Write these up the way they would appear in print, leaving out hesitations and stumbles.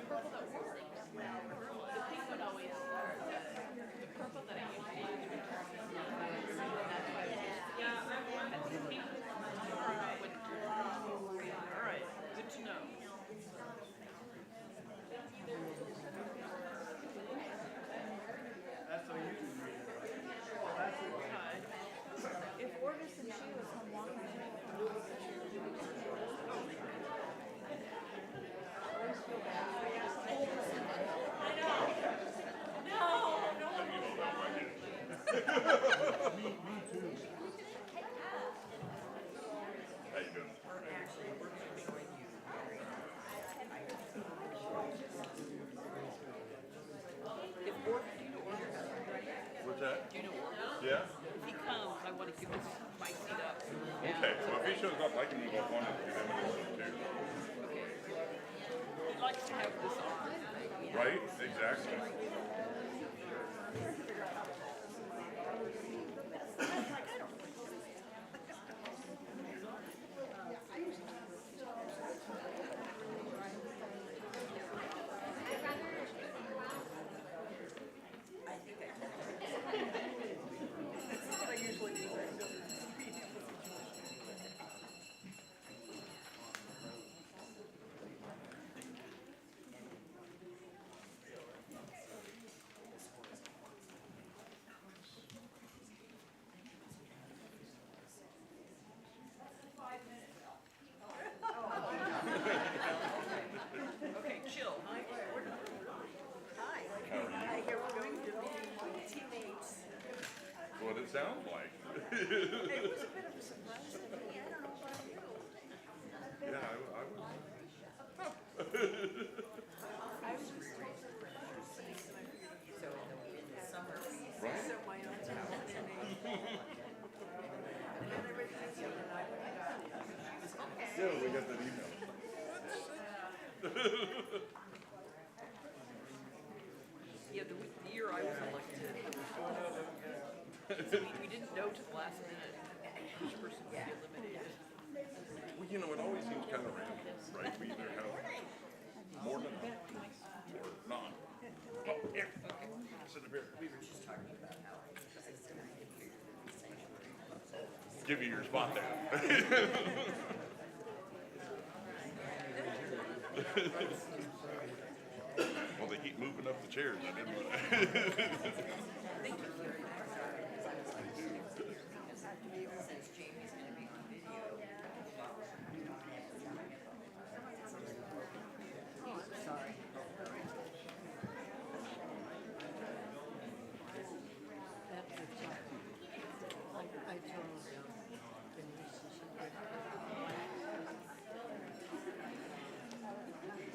purple that works. The pink one always, the purple that I usually use returns the same. That's why I use the pink. All right, good to know. That's what you can read, right? If Orvis and she was home walking, How you doing? If Orvis, do you know Orvis? What's that? Do you know Orvis? Yeah? If he comes, I want to give this my seat up. Okay, well if he shows up, I can move up one and do them too. Okay. He likes to have this on. Right? Exactly. I usually do that. Okay, chill. Hi. I hear we're going to be teammates. That's what it sounds like. It was a bit of a surprise to me. I don't know about you. Yeah, I was. I was just told that for season. I figured so in the summer, Right? so my aunt's house and then I read the video and I went, okay. Yeah, we got that email. Yeah, the year I was elected, we didn't know to the last minute which person would be eliminated. Well, you know, it always seems kind of random, right? We either have more than enough or not. Oh, here. Sit up here. We were just talking about how it's going to be sanctuary. Give you your spot there. Well, they keep moving up the chairs. I didn't. Since Jamie's going to be on video. Sorry. I told Denise, she said,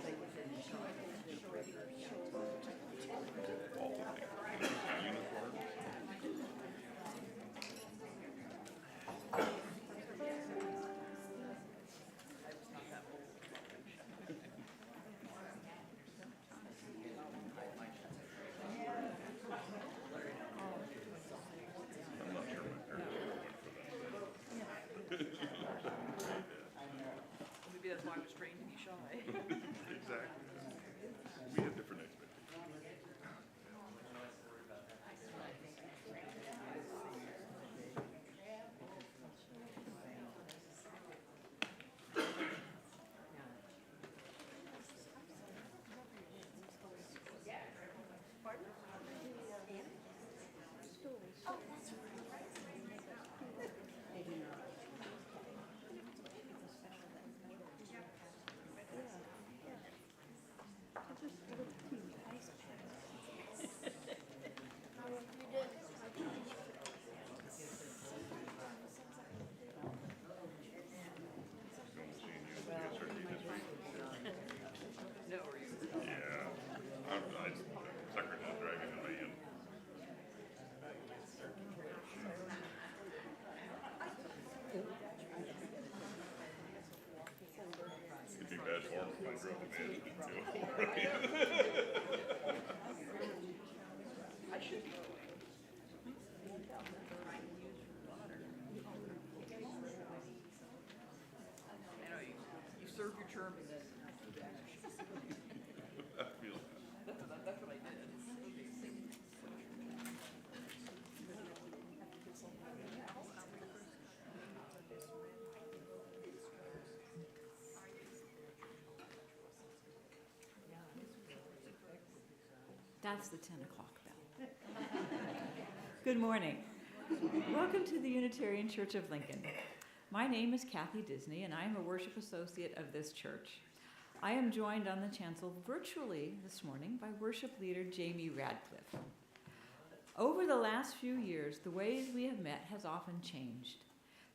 they was in the shop, they were Unicorn. I'm not sure my parents went for that. Maybe that's why I was trained to be shy. Exactly. We have different expectations. No, or you. Yeah. I suckered that dragon in my hand. It'd be bad form if I drove the management too. I should be. You know, you serve your term and then. That's the 10 o'clock bell. Good morning. Welcome to the Unitarian Church of Lincoln. My name is Kathy Disney, and I am a worship associate of this church. I am joined on the chancel virtually this morning by worship leader Jamie Radcliffe. Over the last few years, the ways we have met has often changed.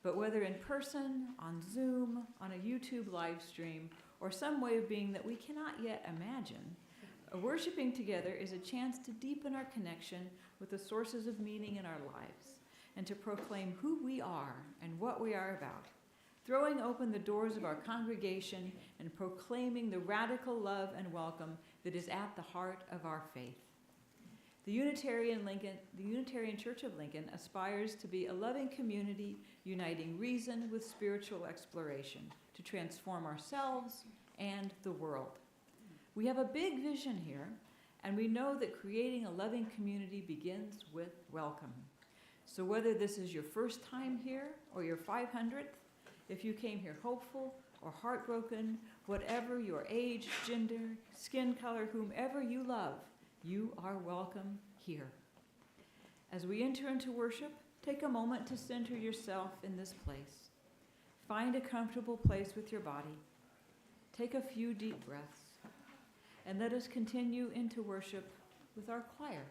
But whether in person, on Zoom, on a YouTube live stream, or some way of being that we cannot yet imagine, worshiping together is a chance to deepen our connection with the sources of meaning in our lives and to proclaim who we are and what we are about, throwing open the doors of our congregation and proclaiming the radical love and welcome that is at the heart of our faith. The Unitarian Church of Lincoln aspires to be a loving community uniting reason with spiritual exploration to transform ourselves and the world. We have a big vision here, and we know that creating a loving community begins with welcome. So whether this is your first time here or your 500th, if you came here hopeful or heartbroken, whatever your age, gender, skin color, whomever you love, you are welcome here. As we enter into worship, take a moment to center yourself in this place. Find a comfortable place with your body. Take a few deep breaths. And let us continue into worship with our choir.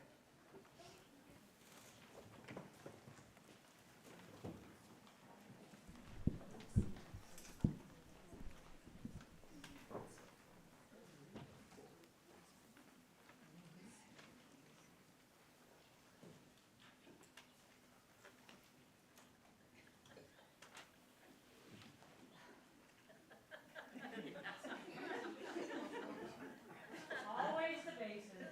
Always the basis.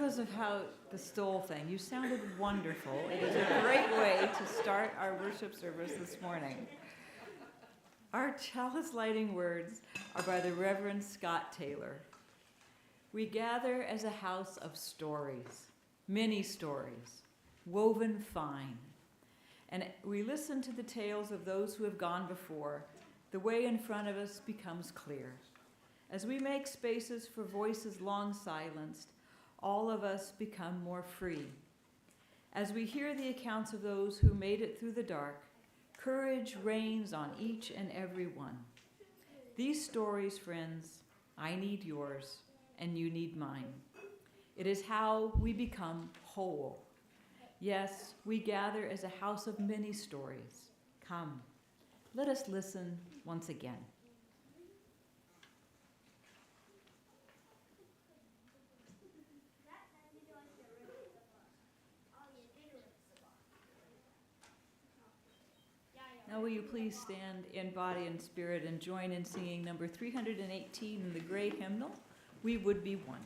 regardless of how the stole thing, you sounded wonderful. It is a great way to start our worship service this morning. Our chalice lighting words are by the Reverend Scott Taylor. We gather as a house of stories, many stories, woven fine. And we listen to the tales of those who have gone before. The way in front of us becomes clear. As we make spaces for voices long silenced, all of us become more free. As we hear the accounts of those who made it through the dark, courage reigns on each and every one. These stories, friends, I need yours, and you need mine. It is how we become whole. Yes, we gather as a house of many stories. Come, let us listen once again. Now will you please stand in body and spirit and join in singing number 318 in the gray hymnal, We Would Be One.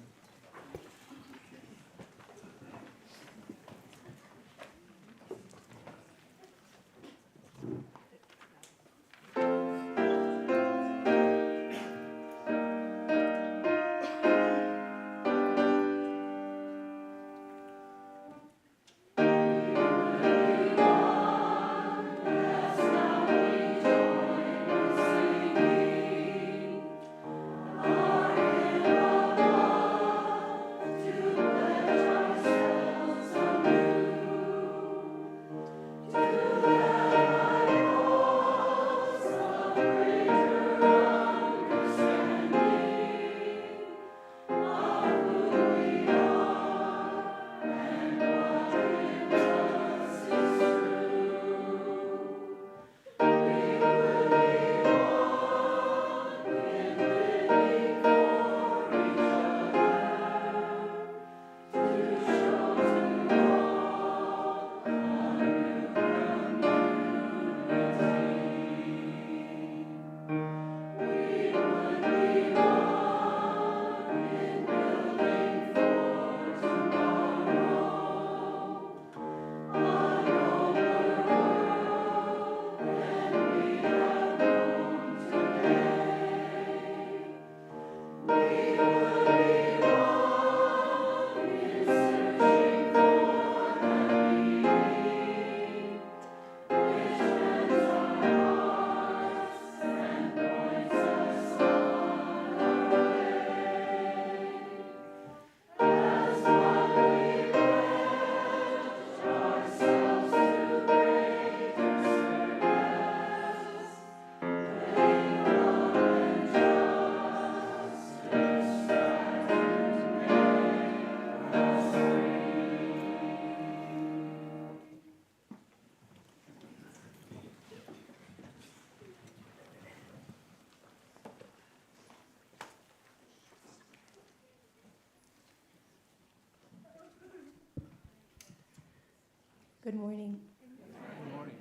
Good morning. Good morning.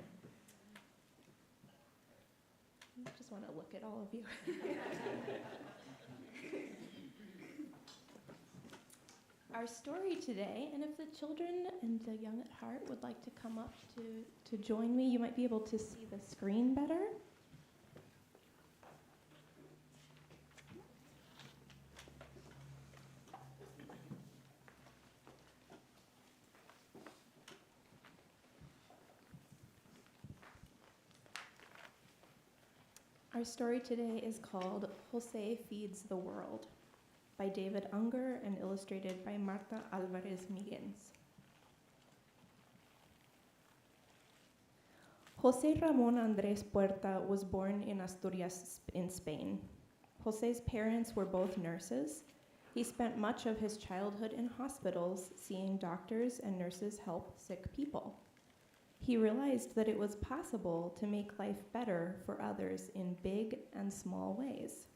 I just want to look at all of you. Our story today, and if the children and the young at heart would like to come up to join me, you might be able to see the screen better. Our story today is called Jose Feeds the World by David Unger and illustrated by Marta Alvarez Miguens. Jose Ramon Andres Puerta was born in Asturias in Spain. Jose's parents were both nurses. He spent much of his childhood in hospitals, seeing doctors and nurses help sick people. He realized that it was possible to make life better for others in big and small ways.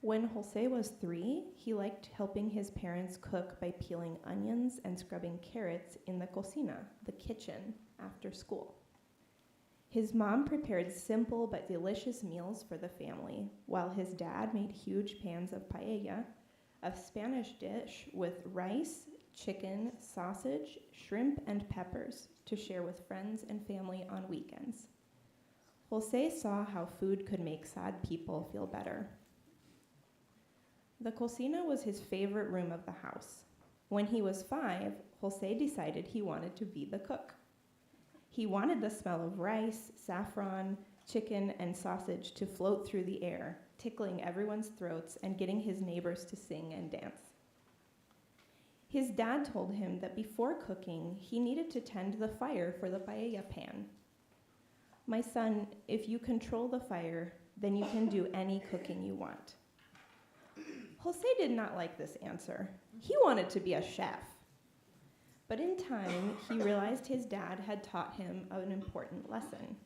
When Jose was 3, he liked helping his parents cook by peeling onions and scrubbing carrots in the cocina, the kitchen, after school. His mom prepared simple but delicious meals for the family, while his dad made huge pans of paella, a Spanish dish with rice, chicken, sausage, shrimp, and peppers to share with friends and family on weekends. Jose saw how food could make sad people feel better. The cocina was his favorite room of the house. When he was 5, Jose decided he wanted to be the cook. He wanted the smell of rice, saffron, chicken, and sausage to float through the air, tickling everyone's throats and getting his neighbors to sing and dance. His dad told him that before cooking, he needed to tend the fire for the paella pan. "My son, if you control the fire, then you can do any cooking you want." Jose did not like this answer. He wanted to be a chef. But in time, he realized his dad had taught him an important lesson.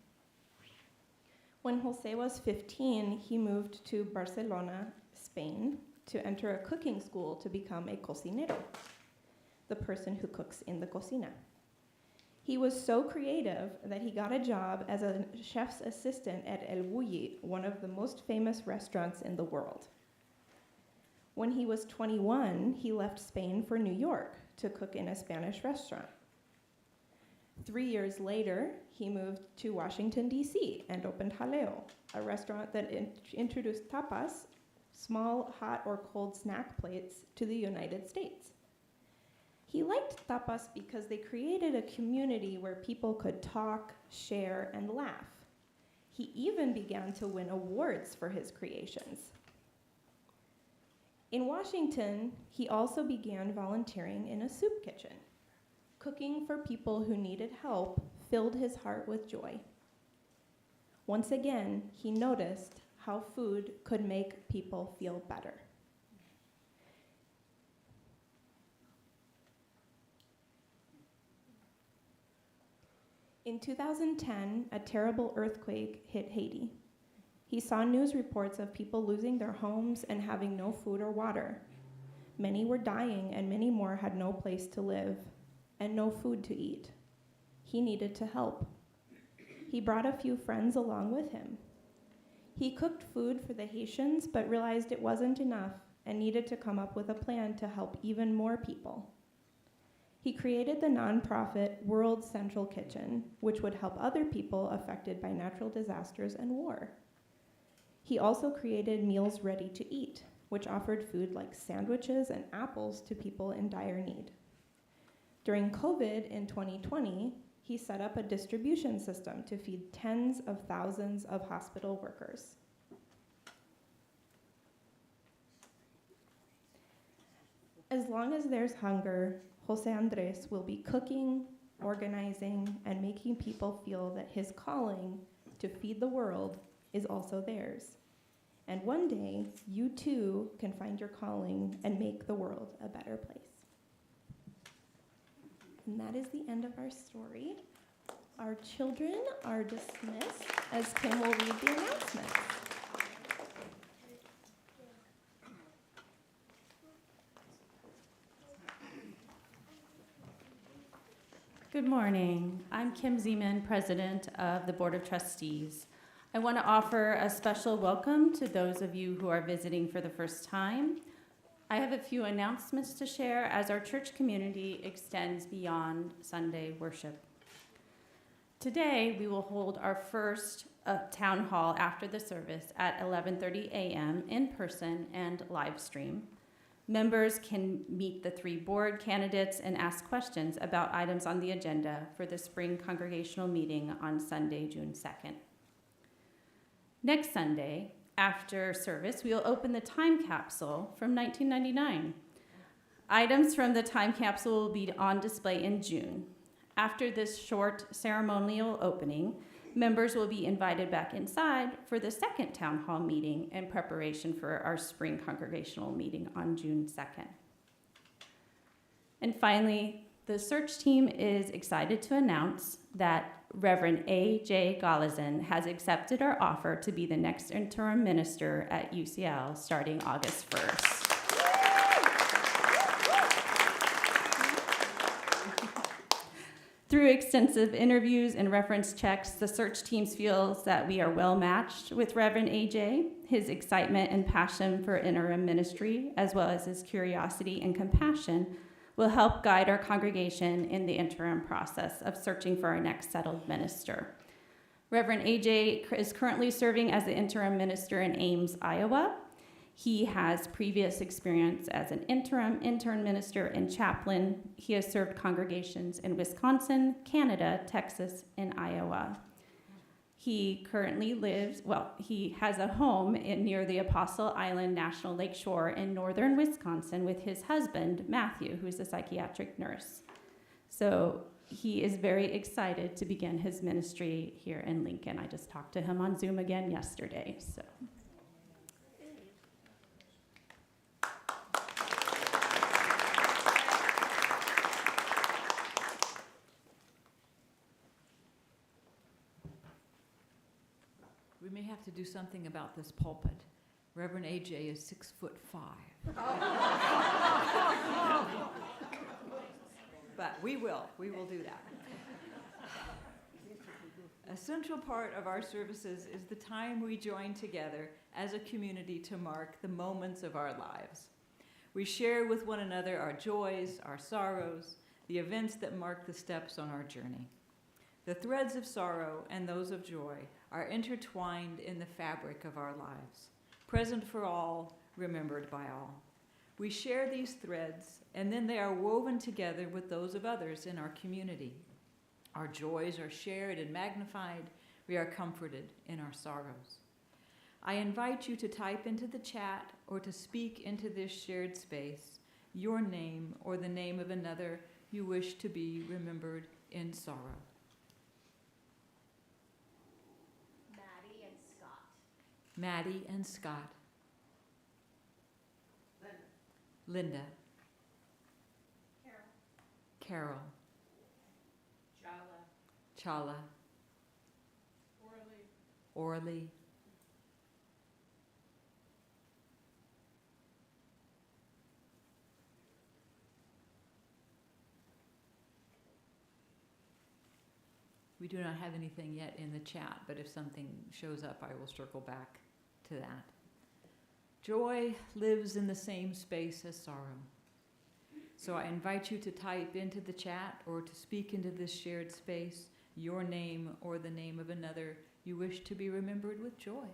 When Jose was 15, he moved to Barcelona, Spain, to enter a cooking school to become a cocinero, the person who cooks in the cocina. He was so creative that he got a job as a chef's assistant at El Bulli, one of the most famous restaurants in the world. When he was 21, he left Spain for New York to cook in a Spanish restaurant. 3 years later, he moved to Washington, D.C. and opened Jaleo, a restaurant that introduced tapas, small hot or cold snack plates, to the United States. He liked tapas because they created a community where people could talk, share, and laugh. He even began to win awards for his creations. In Washington, he also began volunteering in a soup kitchen. Cooking for people who needed help filled his heart with joy. Once again, he noticed how food could make people feel better. In 2010, a terrible earthquake hit Haiti. He saw news reports of people losing their homes and having no food or water. Many were dying, and many more had no place to live and no food to eat. He needed to help. He brought a few friends along with him. He cooked food for the Haitians, but realized it wasn't enough and needed to come up with a plan to help even more people. He created the nonprofit World Central Kitchen, which would help other people affected by natural disasters and war. He also created Meals Ready to Eat, which offered food like sandwiches and apples to people in dire need. During COVID in 2020, he set up a distribution system to feed tens of thousands of hospital workers. As long as there's hunger, Jose Andres will be cooking, organizing, and making people feel that his calling to feed the world is also theirs. And one day, you too can find your calling and make the world a better place. And that is the end of our story. Our children are dismissed as Kim will read the announcements. Good morning. I'm Kim Zeman, President of the Board of Trustees. I want to offer a special welcome to those of you who are visiting for the first time. I have a few announcements to share as our church community extends beyond Sunday worship. Today, we will hold our first town hall after the service at 11:30 a.m. in person and live stream. Members can meet the 3 board candidates and ask questions about items on the agenda for the spring congregational meeting on Sunday, June 2nd. Next Sunday, after service, we will open the time capsule from 1999. Items from the time capsule will be on display in June. After this short ceremonial opening, members will be invited back inside for the second town hall meeting in preparation for our spring congregational meeting on June 2nd. And finally, the search team is excited to announce that Reverend A.J. Galazin has accepted our offer to be the next interim minister at UCL starting August 1st. Through extensive interviews and reference checks, the search teams feels that we are well matched with Reverend AJ. His excitement and passion for interim ministry, as well as his curiosity and compassion, will help guide our congregation in the interim process of searching for our next settled minister. Reverend AJ is currently serving as the interim minister in Ames, Iowa. He has previous experience as an intern minister and chaplain. He has served congregations in Wisconsin, Canada, Texas, and Iowa. He currently he has a home near the Apostle Island National Lake Shore in northern Wisconsin with his husband, Matthew, who is a psychiatric nurse. So he is very excited to begin his ministry here in Lincoln. I just talked to him on Zoom again yesterday. So. We may have to do something about this pulpit. Reverend AJ is 6'5". But we will do that. A central part of our services is the time we join together as a community to mark the moments of our lives. We share with one another our joys, our sorrows, the events that mark the steps on our journey. The threads of sorrow and those of joy are intertwined in the fabric of our lives, present for all, remembered by all. We share these threads, and then they are woven together with those of others in our community. Our joys are shared and magnified. We are comforted in our sorrows. I invite you to type into the chat or to speak into this shared space your name or the name of another you wish to be remembered in sorrow. Maddie and Scott. Linda. Carol. Chala. Orly. We do not have anything yet in the chat, but if something shows up, I will circle back to that. Joy lives in the same space as sorrow. So I invite you to type into the chat or to speak into this shared space your name or the name of another you wish to be remembered with joy.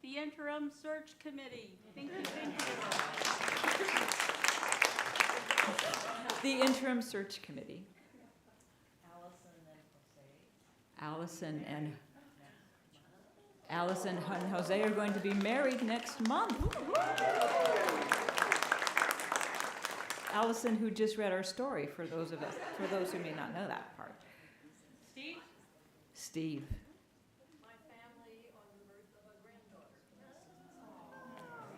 The Interim Search Committee. Thank you. The Interim Search Committee. Allison and Jose are going to be married next month. Allison, who just read our story, for those who may not know that part. Steve. My family on the birth of a granddaughter.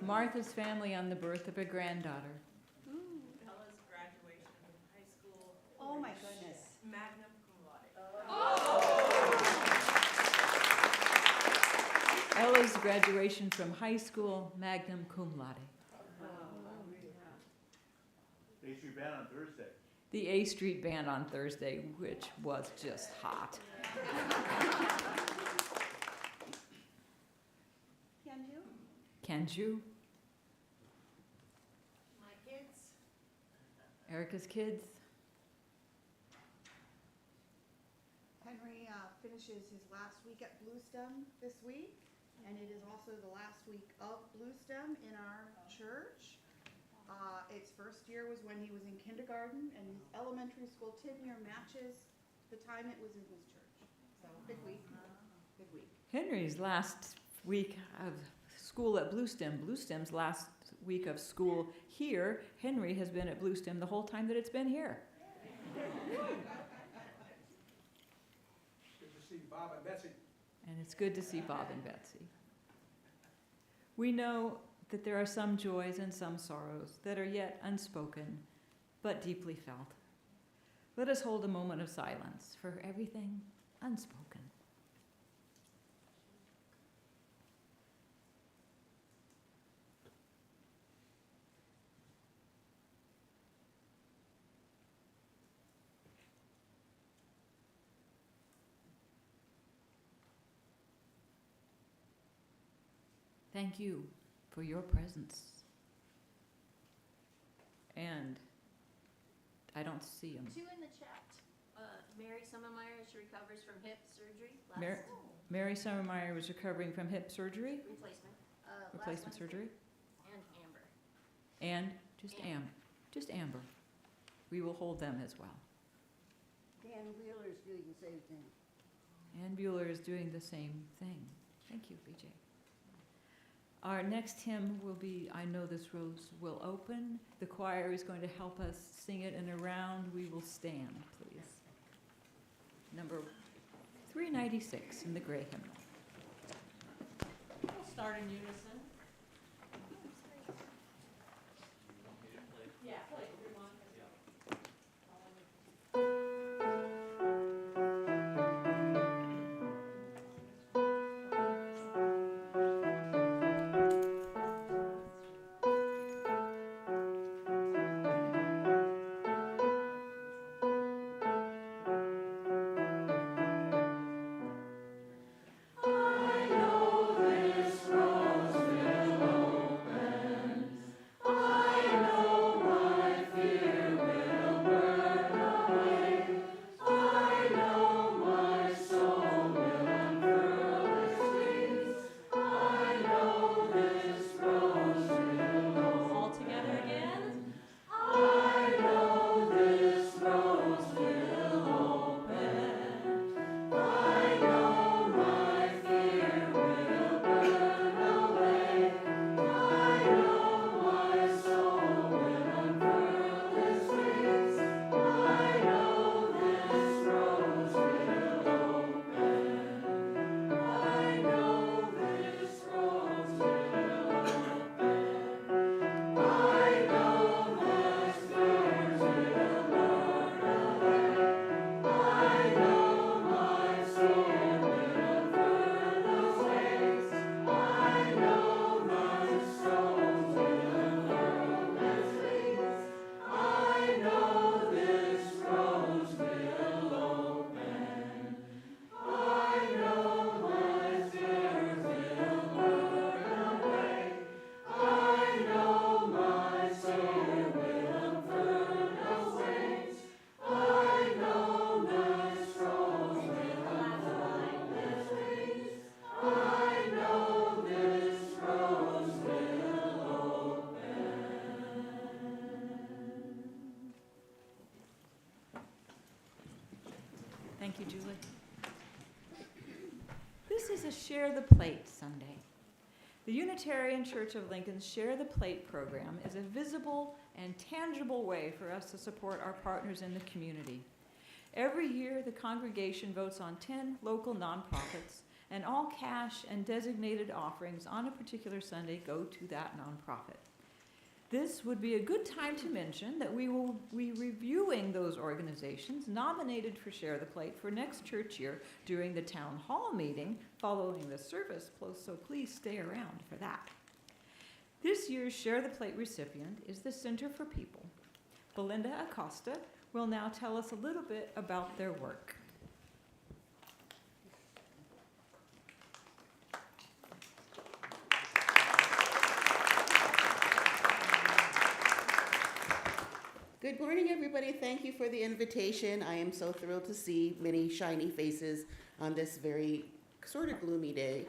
Martha's family on the birth of a granddaughter. Bella's graduation from high school. Oh my goodness. Magna cum laude. Ella's graduation from high school, magna cum laude. A Street Band on Thursday. The A Street Band on Thursday, which was just hot. Kenju. My kids. Erica's kids. Henry finishes his last week at Bluestem this week, and it is also the last week of Bluestem in our church. Its first year was when he was in kindergarten, and his elementary school tenure matches the time it was in his church. So, big week. Big week. Henry's last week of school at Bluestem. Bluestem's last week of school here. Henry has been at Bluestem the whole time that it's been here. Good to see Bob and Betsy. And it's good to see Bob and Betsy. We know that there are some joys and some sorrows that are yet unspoken, but deeply felt. Let us hold a moment of silence for everything unspoken. Thank you for your presence. And I don't see them. Two in the chat. Mary Summermeyer, she recovers from hip surgery. Mary Summermeyer was recovering from hip surgery, Replacement. replacement surgery, And Amber. and just Amber. We will hold them as well. Dan Wheeler's doing the same thing. Ann Bueller is doing the same thing. Thank you, BJ. Our next hymn will be I Know This Rose Will Open. The choir is going to help us sing it, and around we will stand, please. Number 396 in the gray hymnal. We'll start in unison. Yeah, play. Thank you, Julie. This is a Share the Plate Sunday. The Unitarian Church of Lincoln's Share the Plate program is a visible and tangible way for us to support our partners in the community. Every year, the congregation votes on 10 local nonprofits, and all cash and designated offerings on a particular Sunday go to that nonprofit. This would be a good time to mention that we will be reviewing those organizations nominated for Share the Plate for next church year during the town hall meeting following the service, so please stay around for that. This year's Share the Plate recipient is the Center for People. Belinda Acosta will now tell us a little bit about their work. Good morning, everybody. Thank you for the invitation. I am so thrilled to see many shiny faces on this very sort of gloomy day.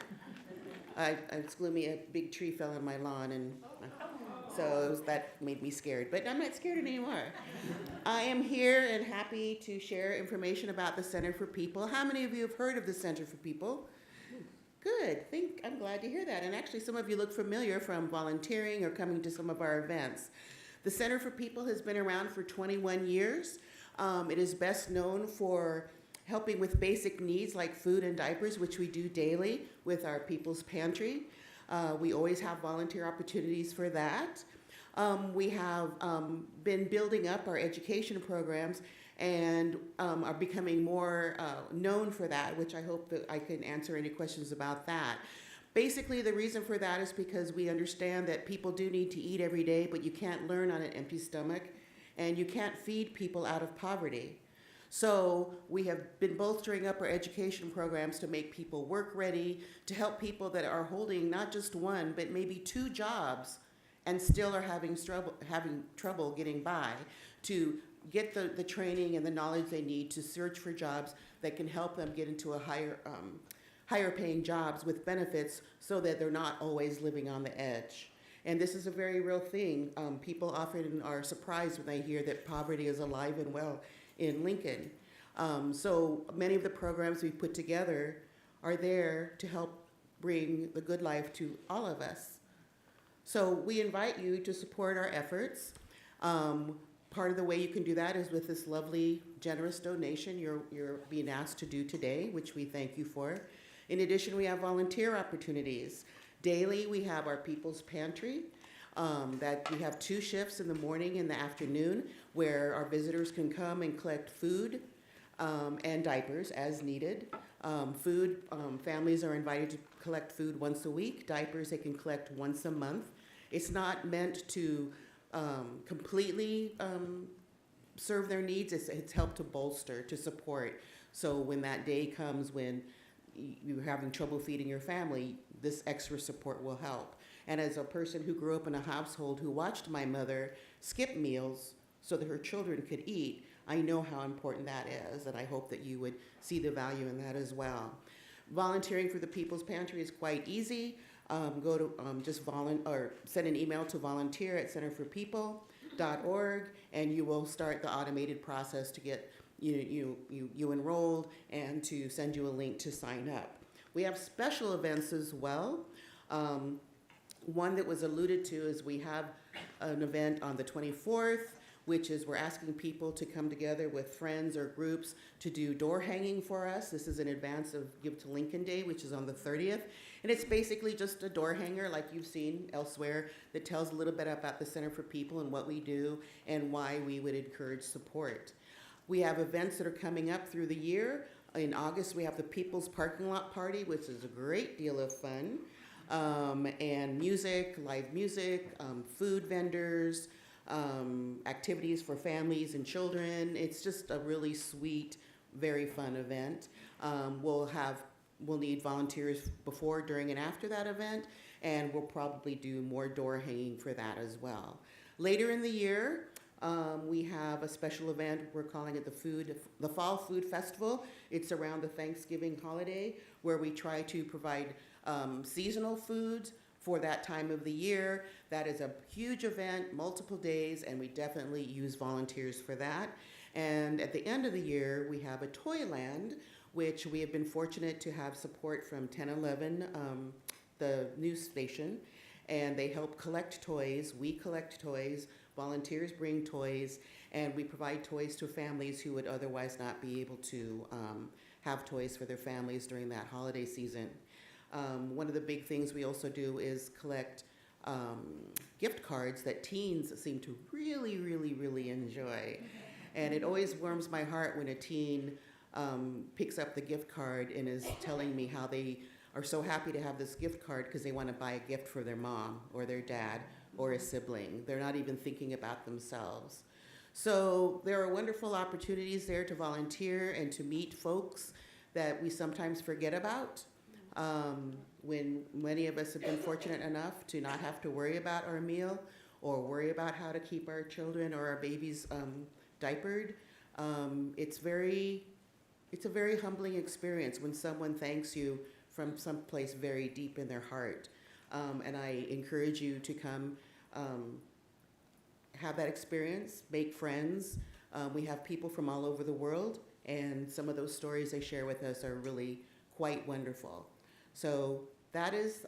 It's gloomy, a big tree fell on my lawn, and so that made me scared, but I'm not scared anymore. I am here and happy to share information about the Center for People. How many of you have heard of the Center for People? Good, I'm glad to hear that. And actually some of you look familiar from volunteering or coming to some of our events. The Center for People has been around for 21 years. It is best known for helping with basic needs like food and diapers, which we do daily with our People's Pantry. We always have volunteer opportunities for that. We have been building up our education programs and are becoming more known for that, which I hope that I can answer any questions about that. Basically, the reason for that is because we understand that people do need to eat every day, but you can't learn on an empty stomach, and you can't feed people out of poverty. So we have been bolstering up our education programs to make people work ready, to help people that are holding not just one, but maybe 2 jobs and still are having trouble getting by, to get the training and the knowledge they need to search for jobs that can help them get into a higher paying jobs with benefits so that they're not always living on the edge. And this is a very real thing. People often are surprised when they hear that poverty is alive and well in Lincoln. So many of the programs we've put together are there to help bring the good life to all of us. So we invite you to support our efforts. Part of the way you can do that is with this lovely, generous donation you're being asked to do today, which we thank you for. In addition, we have volunteer opportunities. Daily, we have our People's Pantry, that we have 2 shifts in the morning and the afternoon where our visitors can come and collect food and diapers as needed. Families are invited to collect food once a week. Diapers they can collect once a month. It's not meant to completely serve their needs. It's helped to bolster, to support. So when that day comes when you're having trouble feeding your family, this extra support will help. And as a person who grew up in a household who watched my mother skip meals so that her children could eat, I know how important that is, and I hope that you would see the value in that as well. Volunteering for the People's Pantry is quite easy. Go to or send an email to volunteer@centerforpeople.org, and you will start the automated process to get you enrolled and to send you a link to sign up. We have special events as well. One that was alluded to is we have an event on the 24th, which is we're asking people to come together with friends or groups to do door hanging for us. This is in advance of Give to Lincoln Day, which is on the 30th. And it's basically just a door hanger like you've seen elsewhere that tells a little bit about the Center for People and what we do and why we would encourage support. We have events that are coming up through the year. In August, we have the People's Parking Lot Party, which is a great deal of fun. And music, live music, food vendors, activities for families and children. It's just a really sweet, very fun event. We'll need volunteers before, during, and after that event, and we'll probably do more door hanging for that as well. Later in the year, we have a special event. We're calling it the Fall Food Festival. It's around the Thanksgiving holiday, where we try to provide seasonal foods for that time of the year. That is a huge event, multiple days, and we definitely use volunteers for that. And at the end of the year, we have a Toyland, which we have been fortunate to have support from 1011, the news station, and they help collect toys. We collect toys, volunteers bring toys, and we provide toys to families who would otherwise not be able to have toys for their families during that holiday season. One of the big things we also do is collect gift cards that teens seem to really, really, really enjoy. And it always warms my heart when a teen picks up the gift card and is telling me how they are so happy to have this gift card because they want to buy a gift for their mom or their dad or a sibling. They're not even thinking about themselves. So there are wonderful opportunities there to volunteer and to meet folks that we sometimes forget about. When many of us have been fortunate enough to not have to worry about our meal or worry about how to keep our children or our babies diapered, it's a very humbling experience when someone thanks you from someplace very deep in their heart. And I encourage you to come have that experience, make friends. We have people from all over the world, and some of those stories they share with us are really quite wonderful. So that is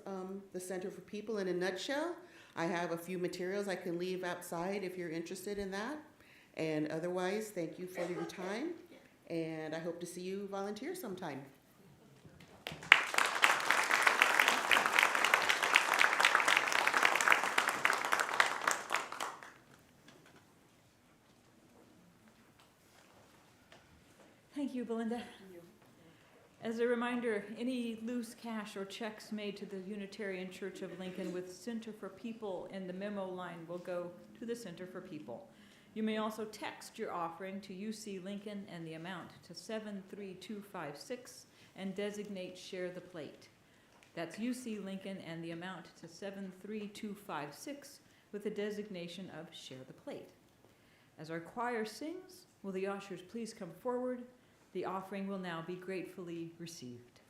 the Center for People in a nutshell. I have a few materials I can leave outside if you're interested in that. And otherwise, thank you for your time, and I hope to see you volunteer sometime. Thank you, Belinda. As a reminder, any loose cash or checks made to the Unitarian Church of Lincoln with Center for People in the memo line will go to the Center for People. You may also text your offering to UC Lincoln and the amount to 73256 and designate Share the Plate. That's UC Lincoln and the amount to 73256 with the designation of Share the Plate. As our choir sings, will the ushers please come forward? The offering will now be gratefully received.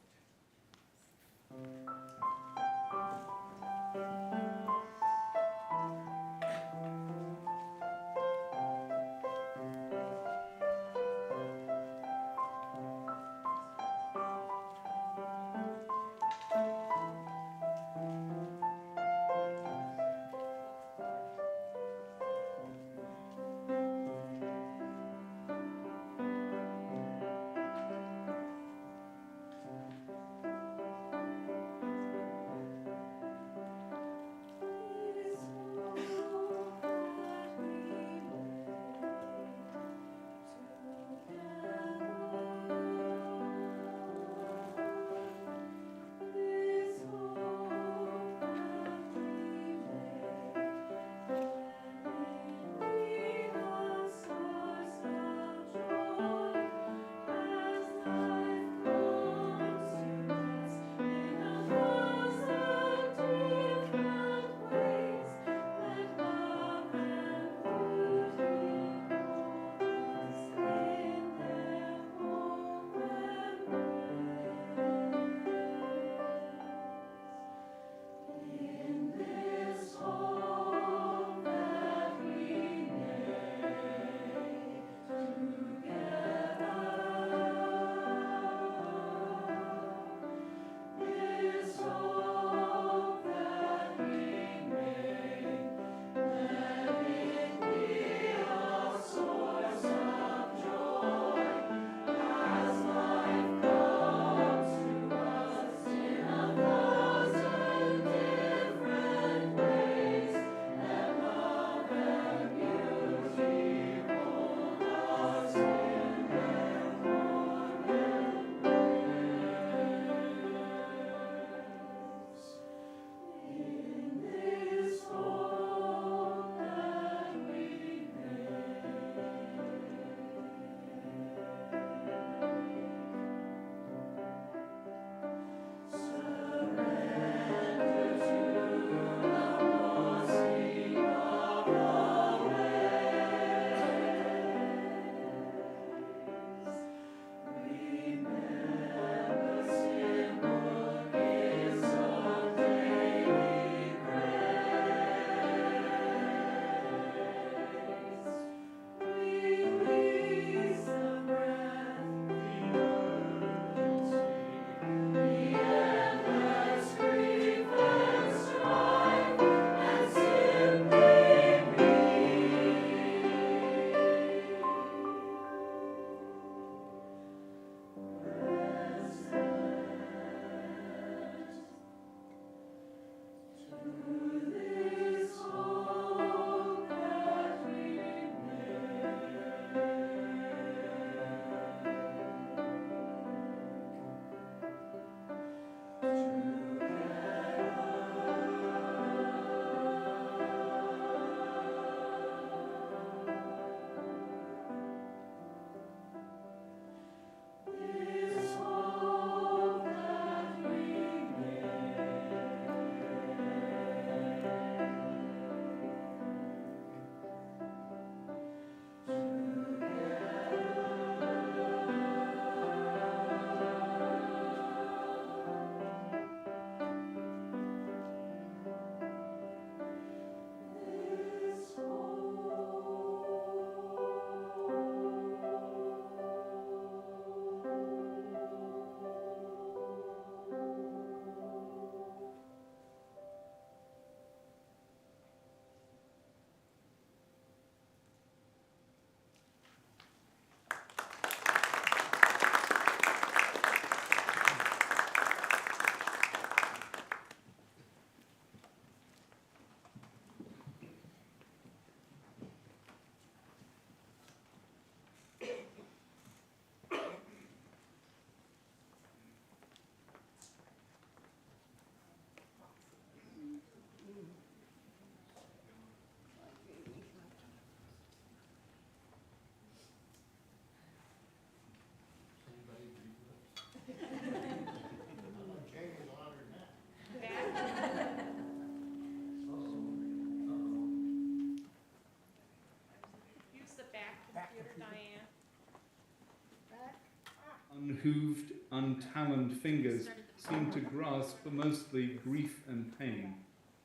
unhooved, untaloned fingers seem to grasp mostly grief and pain,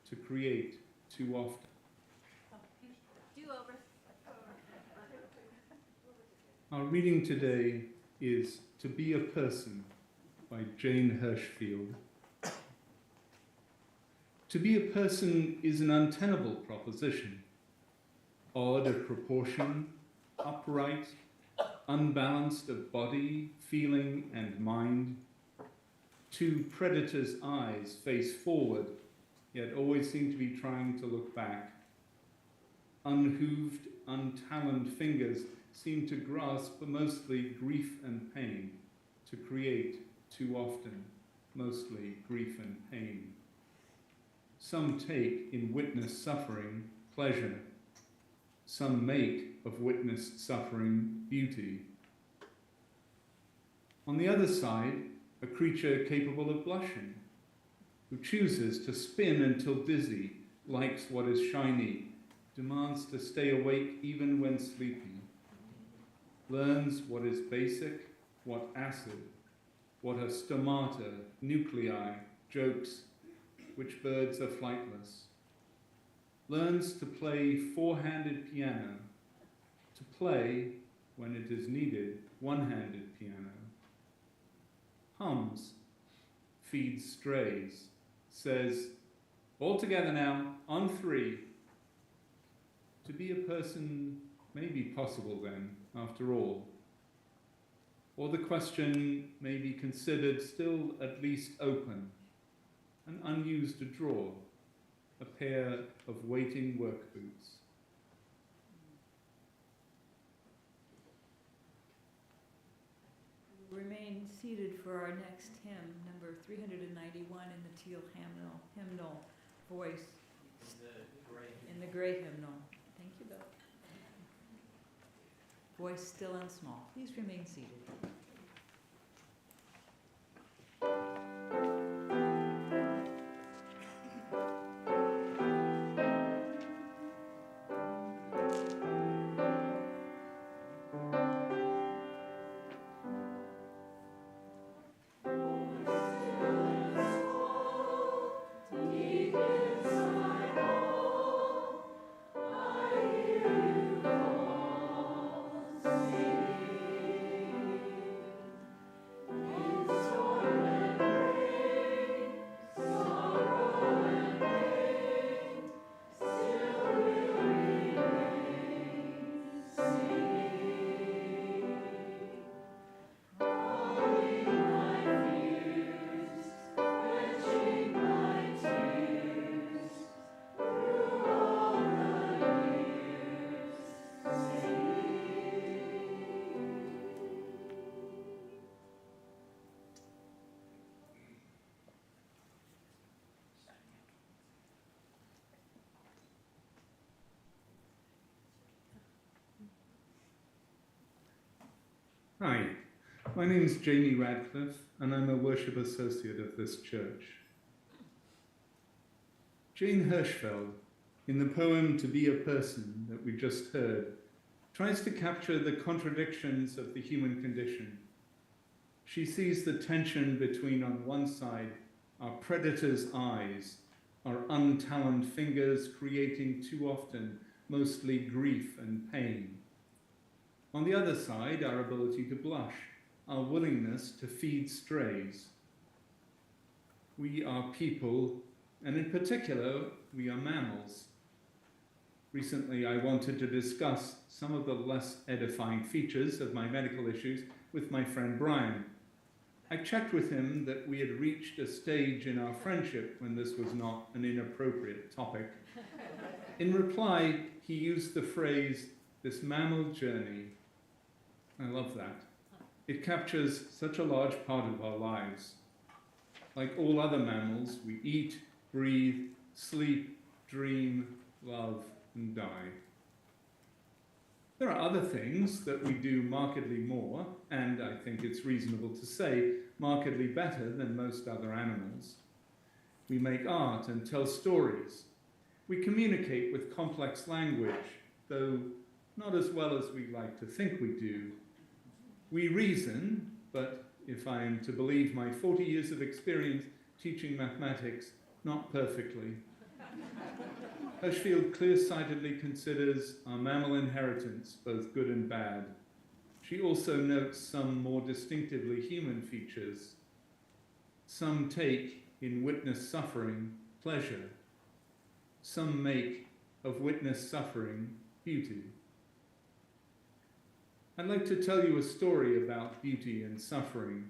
to create too often. Do over. Our reading today is To Be a Person by Jane Hirschfield. To be a person is an untenable proposition, odd of proportion, upright, unbalanced of body, feeling, and mind. Two predators' eyes face forward, yet always seem to be trying to look back. Unhooved, untaloned fingers seem to grasp mostly grief and pain, to create too often mostly grief and pain. Some take in witnessed suffering pleasure. Some make of witnessed suffering beauty. On the other side, a creature capable of blushing, who chooses to spin until dizzy, likes what is shiny, demands to stay awake even when sleepy, learns what is basic, what acid, what are stomata, nuclei, jokes, which birds are flightless, learns to play four-handed piano, to play, when it is needed, one-handed piano, hums, feeds strays, says, all together now, on three. To be a person may be possible then, after all. Or the question may be considered still at least open, an unused drawer, a pair of waiting work boots. Remain seated for our next hymn, number 391 in the teal hymnal voice. In the gray hymnal. Thank you, Bill. Voice still and small. Please remain seated. Hi, my name is Jamie Radcliffe, and I'm a worship associate of this church. Jane Hirschfeld, in the poem To Be a Person that we just heard, tries to capture the contradictions of the human condition. She sees the tension between, on one side, our predator's eyes, our untaloned fingers creating too often mostly grief and pain. On the other side, our ability to blush, our willingness to feed strays. We are people, and in particular, we are mammals. Recently, I wanted to discuss some of the less edifying features of my medical issues with my friend Brian. I checked with him that we had reached a stage in our friendship when this was not an inappropriate topic. In reply, he used the phrase, "this mammal journey." I love that. It captures such a large part of our lives. Like all other mammals, we eat, breathe, sleep, dream, love, and die. There are other things that we do markedly more, and I think it's reasonable to say markedly better than most other animals. We make art and tell stories. We communicate with complex language, though not as well as we like to think we do. We reason, but if I am to believe my 40 years of experience teaching mathematics, not perfectly. Hirschfeld clear-sightedly considers our mammal inheritance both good and bad. She also notes some more distinctively human features. Some take, in witness suffering, pleasure. Some make of witness suffering beauty. I'd like to tell you a story about beauty and suffering.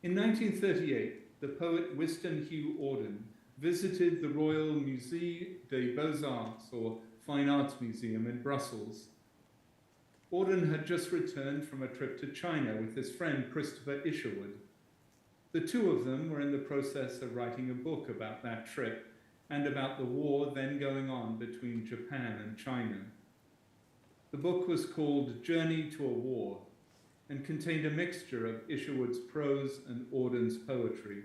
In 1938, the poet Wystan Hugh Auden visited the Royal Musée des Beaux-Arts, or Fine Arts Museum in Brussels. Auden had just returned from a trip to China with his friend Christopher Isherwood. The two of them were in the process of writing a book about that trip and about the war then going on between Japan and China. The book was called Journey to a War and contained a mixture of Isherwood's prose and Auden's poetry.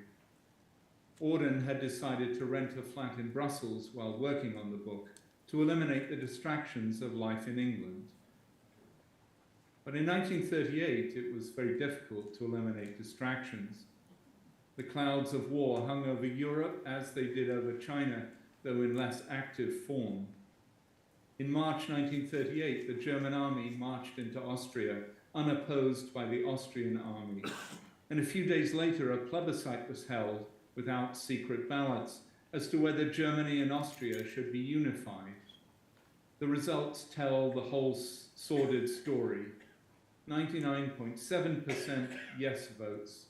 Auden had decided to rent a flat in Brussels while working on the book to eliminate the distractions of life in England. But in 1938, it was very difficult to eliminate distractions. The clouds of war hung over Europe as they did over China, though in less active form. In March 1938, the German army marched into Austria, unopposed by the Austrian army. And a few days later, a plebiscite was held without secret ballots as to whether Germany and Austria should be unified. The results tell the whole sordid story. 99.7% yes votes.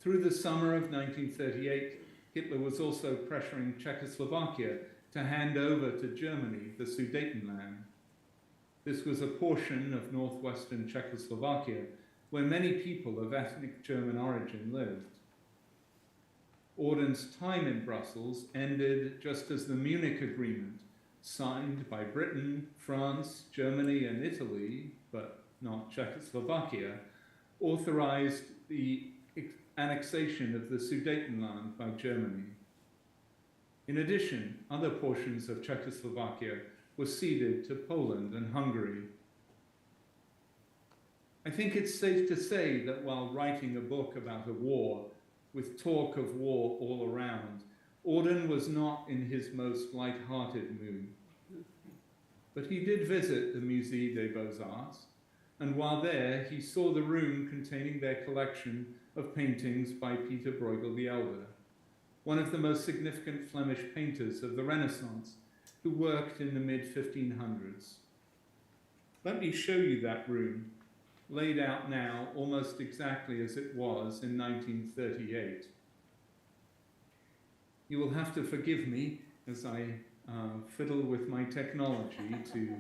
Through the summer of 1938, Hitler was also pressuring Czechoslovakia to hand over to Germany the Sudetenland. This was a portion of northwestern Czechoslovakia where many people of ethnic German origin lived. Auden's time in Brussels ended just as the Munich Agreement, signed by Britain, France, Germany, and Italy, but not Czechoslovakia, authorized the annexation of the Sudetenland by Germany. In addition, other portions of Czechoslovakia were ceded to Poland and Hungary. I think it's safe to say that while writing a book about a war, with talk of war all around, Auden was not in his most light-hearted mood. But he did visit the Musée des Beaux-Arts, and while there, he saw the room containing their collection of paintings by Peter Bruegel the Elder, one of the most significant Flemish painters of the Renaissance, who worked in the mid-1500s. Let me show you that room, laid out now almost exactly as it was in 1938. You will have to forgive me as I fiddle with my technology to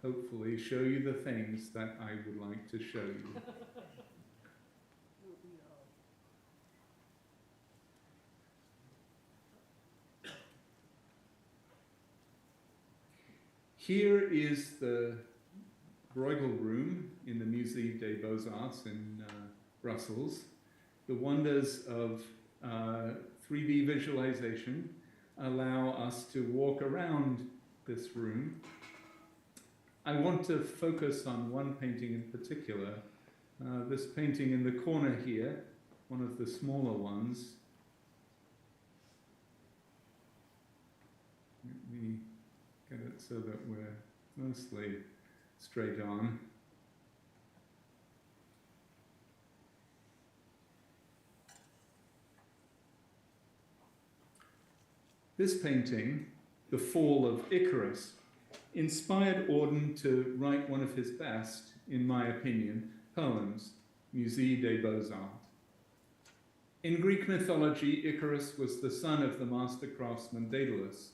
hopefully show you the things that I would like to show you. Here is the Bruegel room in the Musée des Beaux-Arts in Brussels. The wonders of 3D visualization allow us to walk around this room. I want to focus on one painting in particular. This painting in the corner here, one of the smaller ones. Let me get it so that we're mostly straight on. This painting, The Fall of Icarus, inspired Auden to write one of his best, in my opinion, poems, Musée des Beaux-Arts. In Greek mythology, Icarus was the son of the master craftsman Daedalus.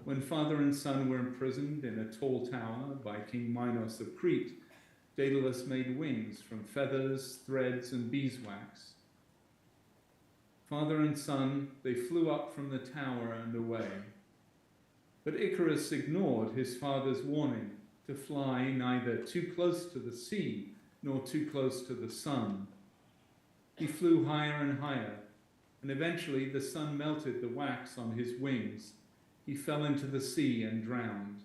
When father and son were imprisoned in a tall tower by King Minos of Crete, Daedalus made wings from feathers, threads, and beeswax. Father and son, they flew up from the tower and away. But Icarus ignored his father's warning to fly neither too close to the sea nor too close to the sun. He flew higher and higher, and eventually the sun melted the wax on his wings. He fell into the sea and drowned.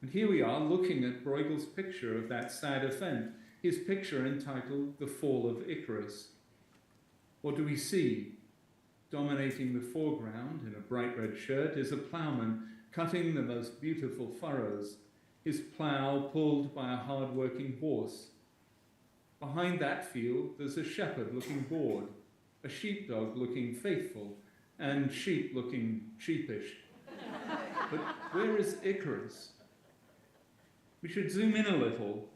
And here we are looking at Bruegel's picture of that sad event, his picture entitled The Fall of Icarus. What do we see? Dominating the foreground in a bright red shirt is a ploughman cutting the most beautiful furrows, his plough pulled by a hard-working horse. Behind that field, there's a shepherd looking bored, a sheepdog looking faithful, and sheep looking sheepish. But where is Icarus? We should zoom in a little,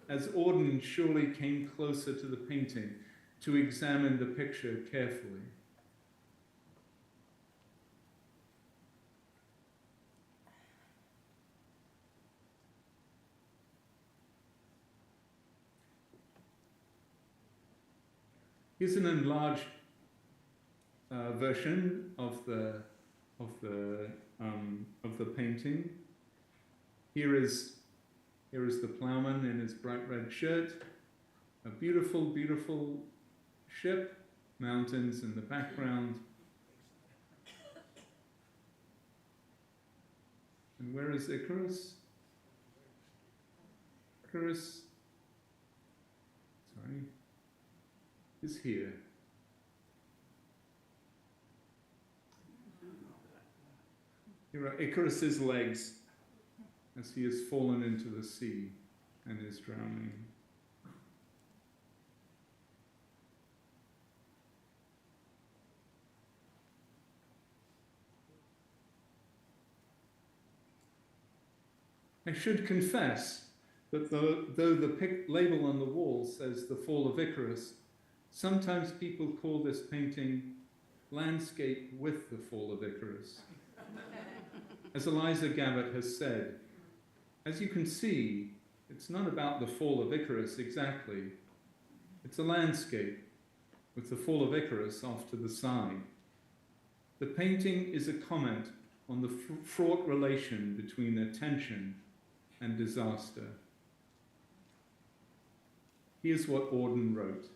as Auden surely came closer to the painting to examine the picture carefully. Here's an enlarged version of the painting. Here is the ploughman in his bright red shirt. A beautiful, beautiful ship, mountains in the background. And where is Icarus? Icarus, sorry, is here. Here are Icarus's legs as he has fallen into the sea and is drowning. I should confess that though the label on the wall says The Fall of Icarus, sometimes people call this painting Landscape with the Fall of Icarus. As Eliza Gabbett has said, as you can see, it's not about the fall of Icarus exactly. It's a landscape with the fall of Icarus off to the side. The painting is a comment on the fraught relation between attention and disaster. Here's what Auden wrote.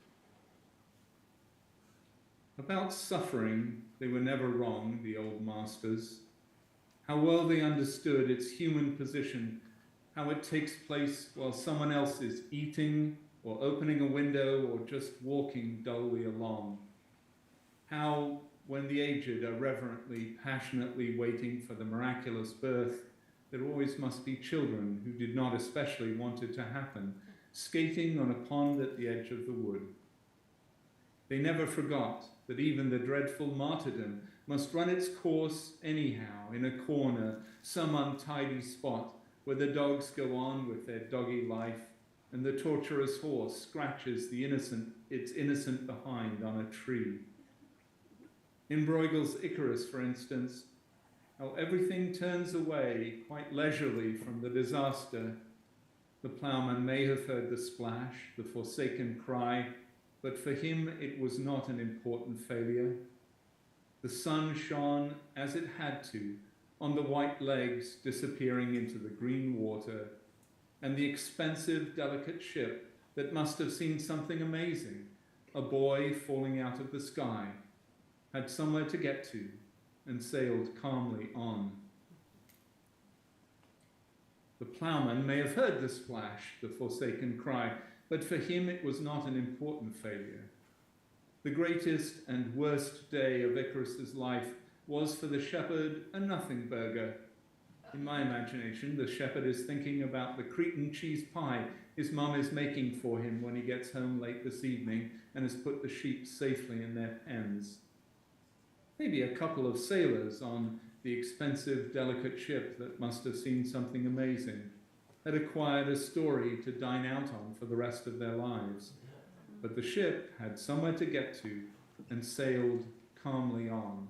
About suffering, they were never wrong, the old masters. How well they understood its human position, how it takes place while someone else is eating or opening a window or just walking dully along. How, when the aged are reverently, passionately waiting for the miraculous birth, there always must be children who did not especially want it to happen, skating on a pond at the edge of the wood. They never forgot that even the dreadful martyrdom must run its course anyhow in a corner, some untidy spot where the dogs go on with their doggy life and the torturous horse scratches its innocent behind on a tree. In Bruegel's Icarus, for instance, how everything turns away quite leisurely from the disaster. The ploughman may have heard the splash, the forsaken cry, but for him it was not an important failure. The sun shone as it had to on the white legs disappearing into the green water, and the expensive, delicate ship that must have seen something amazing, a boy falling out of the sky, had somewhere to get to and sailed calmly on. The ploughman may have heard the splash, the forsaken cry, but for him it was not an important failure. The greatest and worst day of Icarus's life was for the shepherd a nothing burger. In my imagination, the shepherd is thinking about the Cretan cheese pie his mum is making for him when he gets home late this evening and has put the sheep safely in their pens. Maybe a couple of sailors on the expensive, delicate ship that must have seen something amazing, had acquired a story to dine out on for the rest of their lives. But the ship had somewhere to get to and sailed calmly on.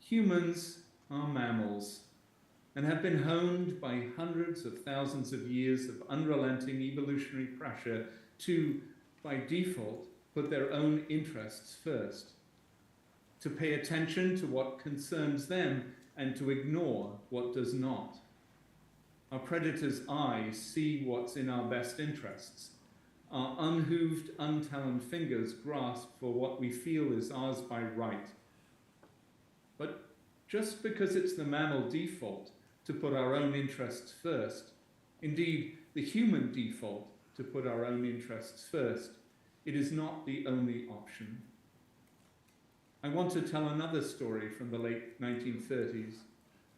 Humans are mammals and have been honed by hundreds of thousands of years of unrelenting evolutionary pressure to, by default, put their own interests first, to pay attention to what concerns them and to ignore what does not. Our predator's eyes see what's in our best interests. Our unhooved, untaloned fingers grasp for what we feel is ours by right. But just because it's the mammal default to put our own interests first, indeed the human default to put our own interests first, it is not the only option. I want to tell another story from the late 1930s,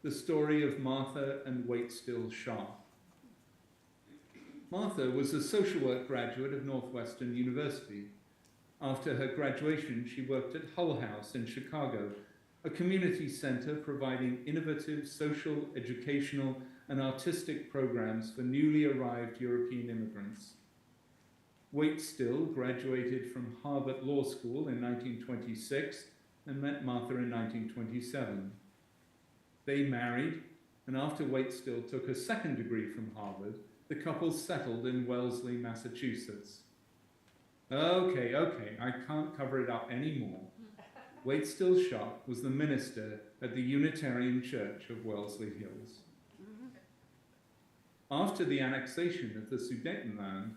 the story of Martha and Waitstill Sharp. Martha was a social work graduate of Northwestern University. After her graduation, she worked at Hull House in Chicago, a community center providing innovative social, educational, and artistic programs for newly arrived European immigrants. Waitstill graduated from Harvard Law School in 1926 and met Martha in 1927. They married, and after Waitstill took a second degree from Harvard, the couple settled in Wellesley, Massachusetts. Okay, I can't cover it up anymore. Waitstill Sharp was the minister at the Unitarian Church of Wellesley Hills. After the annexation of the Sudetenland,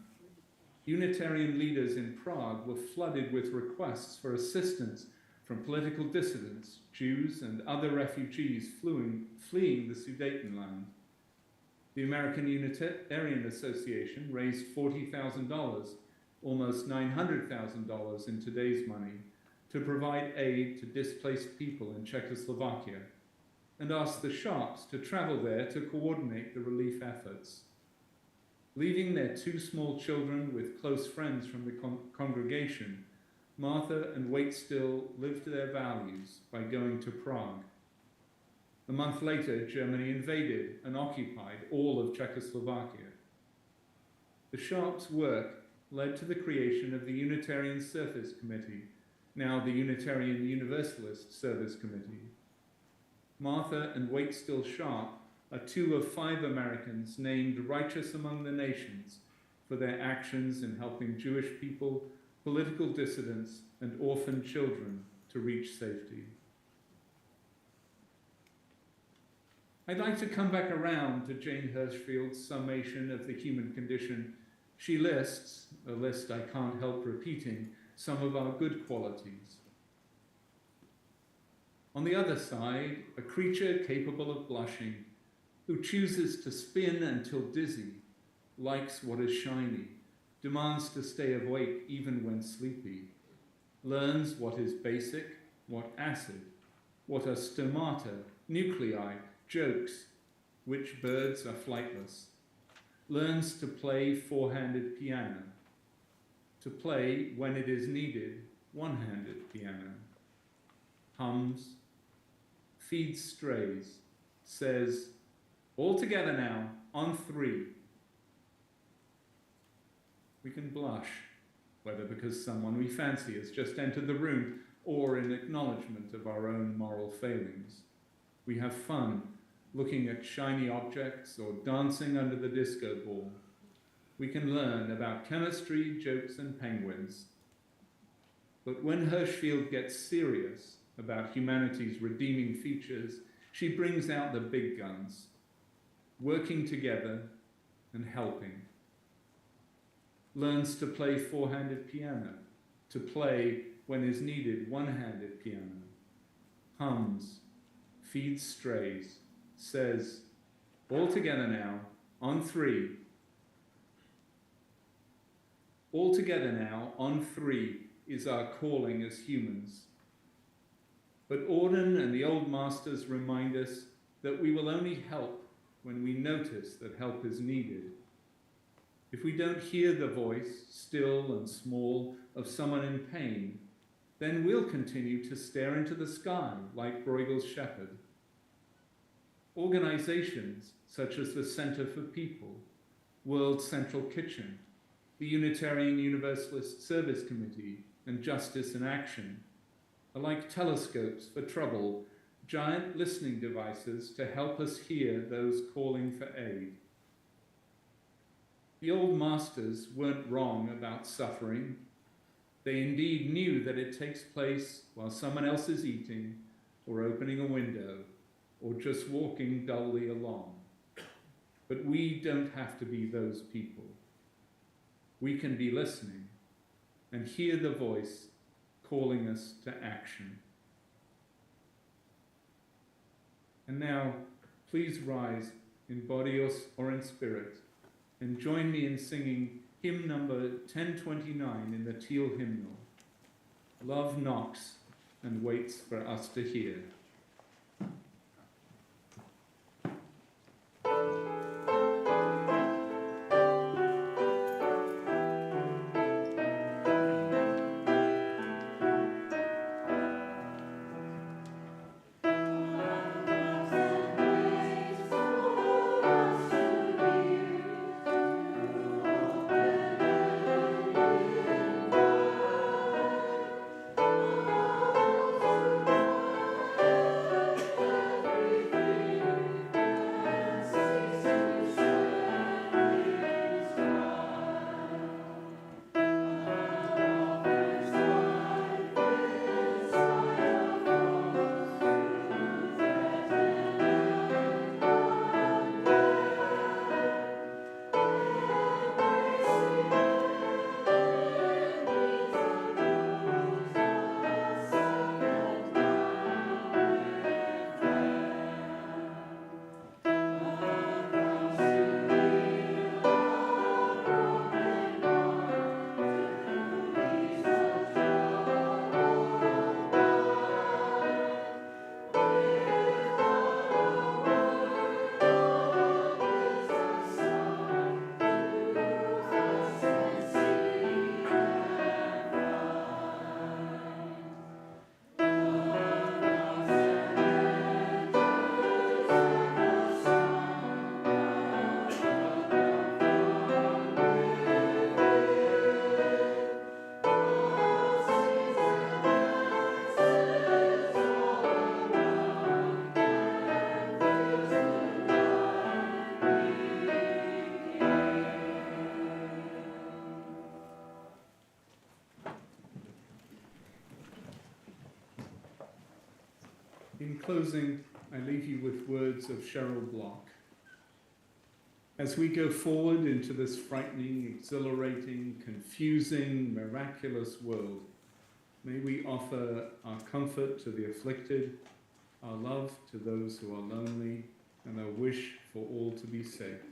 Unitarian leaders in Prague were flooded with requests for assistance from political dissidents, Jews, and other refugees fleeing the Sudetenland. The American Unitarian Association raised $40,000, almost $900,000 in today's money, to provide aid to displaced people in Czechoslovakia, and asked the Sharps to travel there to coordinate the relief efforts. Leaving their two small children with close friends from the congregation, Martha and Waitstill lived their values by going to Prague. A month later, Germany invaded and occupied all of Czechoslovakia. The Sharps' work led to the creation of the Unitarian Service Committee, now the Unitarian Universalist Service Committee. Martha and Waitstill Sharp are two of 5 Americans named Righteous Among the Nations for their actions in helping Jewish people, political dissidents, and orphan children to reach safety. I'd like to come back around to Jane Hirschfield's summation of the human condition. She lists, a list I can't help repeating, some of our good qualities. On the other side, a creature capable of blushing, who chooses to spin until dizzy, likes what is shiny, demands to stay awake even when sleepy, learns what is basic, what acid, what are stomata, nuclei, jokes, which birds are flightless, learns to play four-handed piano, to play, when it is needed, one-handed piano, hums, feeds strays, says, all together now, on 3. We can blush, whether because someone we fancy has just entered the room or in acknowledgement of our own moral failings. We have fun looking at shiny objects or dancing under the disco ball. We can learn about chemistry, jokes, and penguins. But when Hirschfield gets serious about humanity's redeeming features, she brings out the big guns, working together and helping. Learns to play four-handed piano, to play, when is needed, one-handed piano. Hums, feeds strays, says, all together now, on 3. All together now, on 3, is our calling as humans. But Auden and the old masters remind us that we will only help when we notice that help is needed. If we don't hear the voice, still and small, of someone in pain, then we'll continue to stare into the sky like Bruegel's shepherd. Organizations such as the Center for People, World Central Kitchen, the Unitarian Universalist Service Committee, and Justice in Action are like telescopes for trouble, giant listening devices to help us hear those calling for aid. The old masters weren't wrong about suffering. They indeed knew that it takes place while someone else is eating, or opening a window, or just walking dully along. But we don't have to be those people. We can be listening and hear the voice calling us to action. And now, please rise in body or in spirit and join me in singing hymn number 1029 in the Teal hymnal. Love knocks and waits for us to hear. In closing, I leave you with words of Cheryl Block. As we go forward into this frightening, exhilarating, confusing, miraculous world, may we offer our comfort to the afflicted, our love to those who are lonely, and our wish for all to be safe.